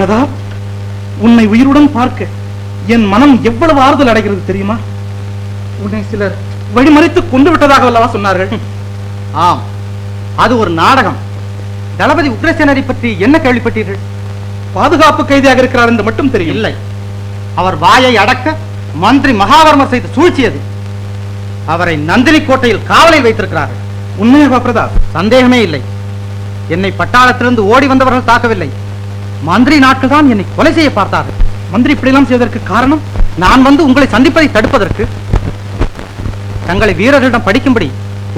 பிரதாப், உன்னை உயிருடன் பார்க்க என் மனம் எவ்வளவு ஆறுதல் அடைகிறது தெரியுமா? உன்னை சிலர் வழிமறித்து கொண்டு விட்டதாக அல்லவா சொன்னார்கள்? ஆம், அது ஒரு நாடகம். தளபதி உக்ரசேனரை பற்றி என்ன கேள்விப்பட்டீர்கள்? பாதுகாப்பு கைதியாக இருக்கிறார் என்று மட்டும் தெரியும். இல்லை, அவர் வாயை அடக்க மந்திரி மகாவர்மர் செய்து சூழ்ச்சியது. அவரை நந்தினி கோட்டையில் காவலில் வைத்திருக்கிறார்கள். உண்மையாவா பிரதாப்? சந்தேகமே இல்லை. என்னை பட்டாளத்திலிருந்து ஓடி வந்தவர்கள் தாக்கவில்லை, மந்திரி நாட்கள் தான் என்னை கொலை செய்ய பார்த்தார்கள். மந்திரி இப்படியெல்லாம் செய்வதற்கு காரணம்? நான் வந்து உங்களை சந்திப்பதை தடுப்பதற்கு. தங்களை வீரர்களிடம் படிக்கும்படி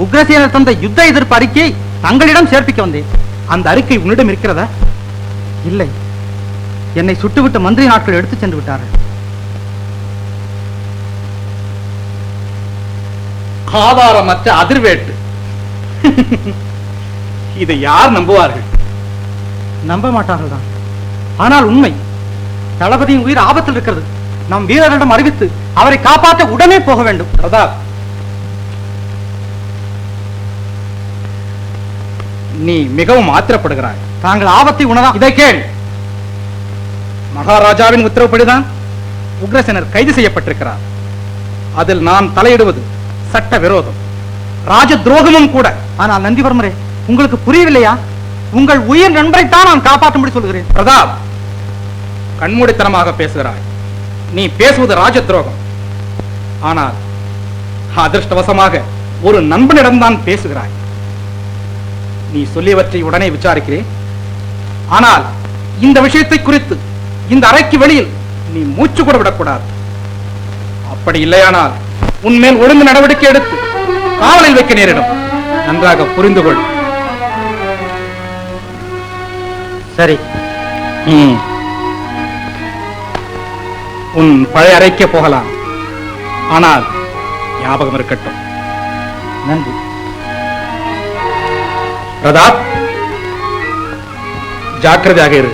உக்ரசேனர் தந்த யுத்த எதிர்ப்பு அறிக்கையை தங்களிடம் சேர்ப்பிக்க வந்தேன். அந்த அறிக்கை உன்னிடம் இருக்கிறதா? இல்லை, என்னை சுட்டுவிட்டு மந்திரி நாட்கள் எடுத்துச் சென்று விட்டார்கள். ஆதாரமற்ற அதிர்வேட்டு. இதை யார் நம்புவார்கள்? நம்ப மாட்டார்கள் தான். ஆனால் உண்மை. தளபதியின் உயிர் ஆபத்தில் இருக்கிறது. நம் வீரர்களிடம் அறிவித்து அவரை காப்பாற்ற உடனே போக வேண்டும். பிரதாப், நீ மிகவும் ஆத்திரப்படுகிறாய். தாங்கள் ஆபத்தை உணரா. இதை கேள். மகாராஜாவின் உத்தரவுப்படிதான் உக்ரசேனர் கைது செய்யப்பட்டிருக்கிறார். அதில் நான் தலையிடுவது சட்ட விரோதம், ராஜ துரோகமும் கூட. ஆனால் நந்திவர்மரே, உங்களுக்கு புரியவில்லையா? உங்கள் உயிர் நண்பரைத்தான் நான் காப்பாற்றும்படி சொல்கிறேன். பிரதாப், கண்மூடித்தனமாக பேசுகிறாய். நீ பேசுவது ராஜ துரோகம். ஆனால் அதிர்ஷ்டவசமாக ஒரு நண்பனிடம்தான் பேசுகிறாய். நீ சொல்லியவற்றை உடனே விசாரிக்கிறேன். ஆனால் இந்த விஷயத்தை குறித்து இந்த அறைக்கு வெளியில் நீ மூச்சு கூட விடக்கூடாது. அப்படி இல்லையானால் உன்மேல் ஒழுங்கு நடவடிக்கை எடுத்து காவலில் வைக்க நேரிடும். நன்றாக புரிந்து கொள். சரி. உன் பழைய அறைக்கே போகலாம். ஆனால் ஞாபகம் இருக்கட்டும். நன்றி. பிரதாப், ஜாக்கிரதையாக இரு.